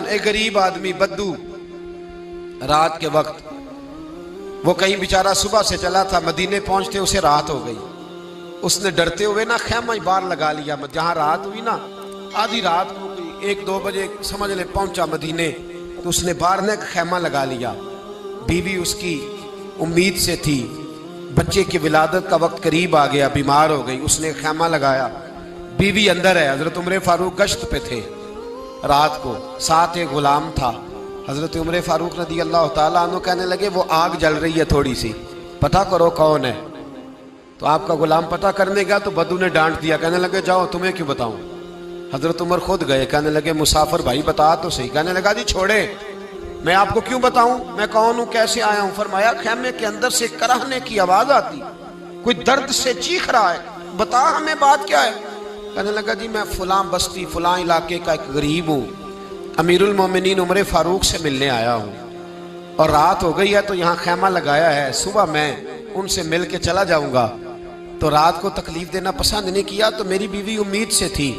एक गरीब आदमी बद्दू रात के वक्त वो कहीं बेचारा सुबह से चला था, मदीने पहुंचते उसे रात हो गई। उसने डरते हुए ना खैमा ही बाहर लगा लिया। जहां रात हुई ना, आधी रात को 1-2 बजे समझ ले पहुंचा मदीने, तो उसने बाहर ने खैमा लगा लिया। बीवी उसकी उम्मीद से थी, बच्चे की विलादत का वक्त करीब आ गया, बीमार हो गई, उसने खैमा लगाया। बीवी अंदर है, हजरत उमर फारूक गश्त पे थे रात को, साथ एक गुलाम था। हजरत उमर फारूक रदी अल्लाह ताला अन्हु कहने लगे वो आग जल रही है थोड़ी सी, पता करो कौन है। तो आपका गुलाम पता करने गया तो बद्दू ने डांट दिया, कहने लगे जाओ तुम्हें क्यों बताऊं। हजरत उमर खुद गए, कहने लगे मुसाफिर भाई बता तो सही। कहने लगा जी छोड़े, मैं आपको क्यों बताऊं, मैं कौन हूं, कैसे आया हूं। फरमाया खैमे के अंदर से कराहने की आवाज आती, कोई दर्द से चीख रहा है, बता हमें बात क्या है। कहने लगा जी मैं फलां बस्ती फलां इलाके का एक गरीब हूँ, अमीरुल मोमिनीन उमर फारूक से मिलने आया हूँ और रात हो गई है तो यहाँ खैमा लगाया है, सुबह मैं उनसे मिल के चला जाऊंगा। तो रात को तकलीफ देना पसंद नहीं किया, तो मेरी बीवी उम्मीद से थी,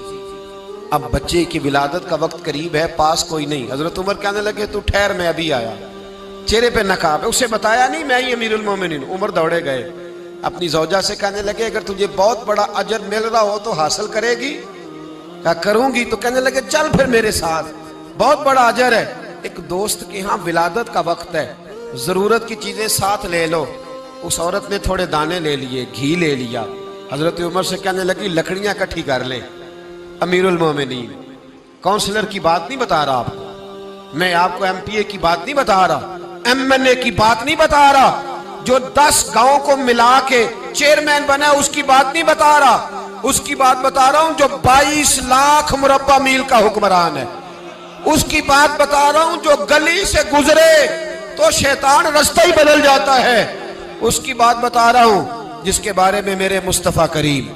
अब बच्चे की विलादत का वक्त करीब है, पास कोई नहीं। हजरत उमर कहने लगे तू ठहर, मैं अभी आया। चेहरे पे नकाब है, उसे बताया नहीं मैं ही अमीरुल मोमिनीन। उमर दौड़े गए, अपनी जौजा से कहने लगे अगर तुझे बहुत बड़ा अजर मिल रहा हो तो हासिल करेगी। क्या करूंगी। तो कहने लगे चल फिर मेरे साथ, बहुत बड़ा अजर है। एक दोस्त के यहाँ विलादत का वक्त है, जरूरत की चीजें साथ ले लो। उस औरत ने थोड़े दाने ले लिए, घी ले लिया। हजरत उमर से कहने लगी लकड़ियां इकट्ठी कर ले। अमीरुल मोमिनीन, काउंसलर की बात नहीं बता रहा आपको, मैं आपको MPA की बात नहीं बता रहा, MNA की बात नहीं बता रहा, जो 10 गांव को मिला के चेयरमैन बना उसकी बात नहीं बता रहा, उसकी बात बता रहा हूं जो 22 लाख मुरब्बा मील का हुक्मरान है। उसकी बात बता रहा हूं जो गली से गुजरे तो शैतान रास्ता ही बदल जाता है। उसकी बात बता रहा हूं जिसके बारे में मेरे मुस्तफा करीम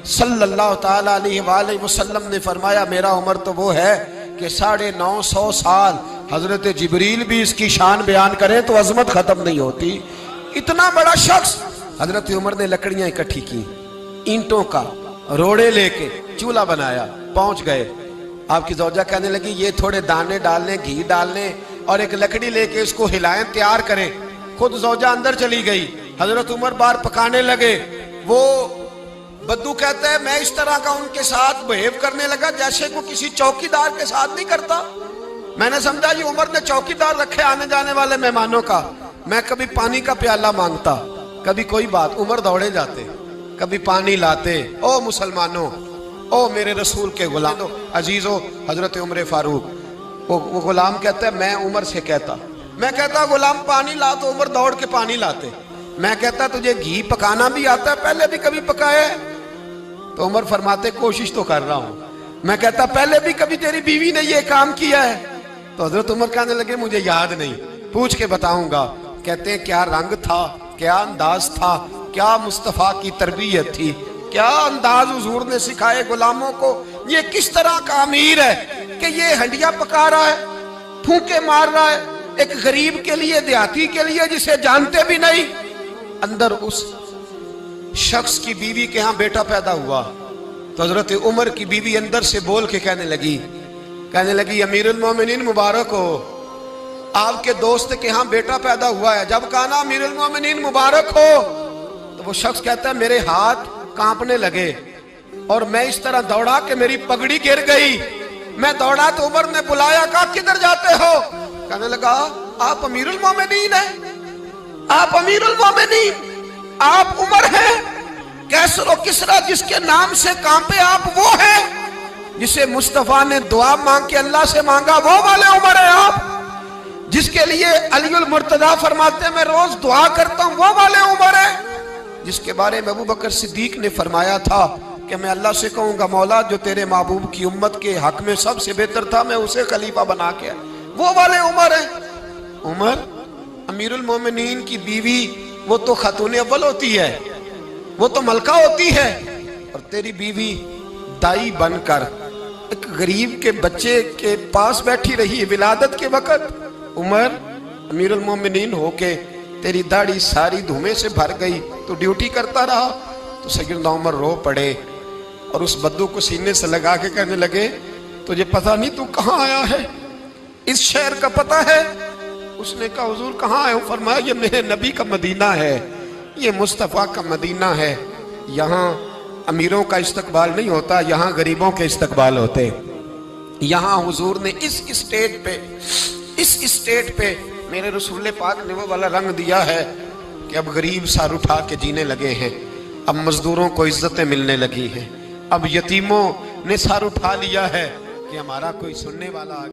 सल्लल्लाहु ताला अलैहि वसल्लम ने फरमाया मेरा उम्र तो वो है कि 950 साल हजरत जिब्रील भी इसकी शान बयान करें तो अजमत खत्म नहीं होती। इतना बड़ा शख्स। हजरत उमर ने लकड़ियां इकट्ठी की, ईंटों का रोड़े लेके चूल्हा बनाया, पहुंच गए। आपकी जौजा कहने लगी ये थोड़े दाने डालने, घी डालने और एक लकड़ी लेके इसको हिलाएं, तैयार करें। खुद जौजा अंदर चली गई, हजरत उमर बाहर पकाने लगे। वो बद्दू कहता है मैं इस तरह का उनके साथ बिहेव करने लगा जैसे को किसी चौकीदार के साथ नहीं करता। मैंने समझा ये उमर ने चौकीदार रखे आने जाने वाले मेहमानों का। मैं कभी पानी का प्याला मांगता, कभी कोई बात, उमर दौड़े जाते, कभी पानी लाते। ओ मुसलमानों, ओ मेरे रसूल के गुलाम अजीजो, हजरत उमर फारूक। वो गुलाम कहता है मैं उमर से कहता, मैं कहता गुलाम पानी ला, तो उमर दौड़ के पानी लाते। मैं कहता तुझे घी पकाना भी आता है, पहले भी कभी पकाया है? तो उमर फरमाते कोशिश तो कर रहा हूं। मैं कहता पहले भी कभी तेरी बीवी ने ये काम किया है? तो हजरत उमर कहने लगे मुझे याद नहीं, पूछ के बताऊंगा। कहते हैं क्या रंग था, क्या अंदाज था, क्या मुस्तफा की तरबियत थी, क्या अंदाज हुजूर ने सिखाए गुलामों को। ये किस तरह का अमीर है कि ये हंडिया पका रहा है, फूंके मार रहा है एक गरीब के लिए, देहाती के लिए जिसे जानते भी नहीं। अंदर उस शख्स की बीवी के यहाँ बेटा पैदा हुआ तो हजरत उमर की बीवी अंदर से बोल के कहने लगी अमीरुल मोमिनीन मुबारक हो, आपके दोस्त के यहाँ बेटा पैदा हुआ है। जब कहा ना अमीरुल मोमिनीन मुबारक हो, तो वो शख्स कहता है मेरे हाथ कांपने लगे और मैं इस तरह दौड़ा कि मेरी पगड़ी गिर गई। मैं दौड़ा तो उमर ने बुलाया, कहा किधर जाते हो? कहने लगा आप अमीरुल मोमिनीन हैं, आप अमीरुल मोमिनीन, आप उमर हैं। कैसर और किसरा जिसके नाम से कांपे आप वो हैं, जिसे मुस्तफा ने दुआ मांग के अल्लाह से मांगा वो वाले उमर है आप, जिसके लिए अलीउल मुर्तजा फरमाते मैं रोज दुआ करता हूं वो वाले उमर है, जिसके बारे में अबू बकर सिद्दीक ने फरमाया था कि मैं अल्लाह से कहूंगा मौला जो तेरे महबूब की उम्मत के हक में सबसे बेहतर था मैं उसे खलीफा बना के, वो वाले उमर है। उमर अमीरुल मोमिनीन की बीवी वो तो खातून अव्वल होती है, वो तो मलका होती है, और तेरी बीवी दाई बनकर एक गरीब के बच्चे के पास बैठी रही विलादत के वक्त। उमर अमीरुल मोमिनीन होके तेरी दाढ़ी सारी धुएं से भर गई, तो ड्यूटी करता रहा। तो सैयदना उमर रो पड़े और उस बद्दू को सीने से लगा के कहने लगे तुझे पता नहीं तू कहाँ आया है, इस शहर का पता है? उसने कहा हुजूर कहाँ है? फरमाया ये मेरे नबी का मदीना है, ये मुस्तफ़ा का मदीना है। यहाँ अमीरों का इस्तकबाल नहीं होता, यहाँ गरीबों के इस्तकबाल होते। यहाँ हुजूर ने इस स्टेट पे मेरे रसूल पाक ने वो वाला रंग दिया है कि अब गरीब सर उठा के जीने लगे हैं, अब मजदूरों को इज्जतें मिलने लगी हैं, अब यतीमों ने सर उठा लिया है कि हमारा कोई सुनने वाला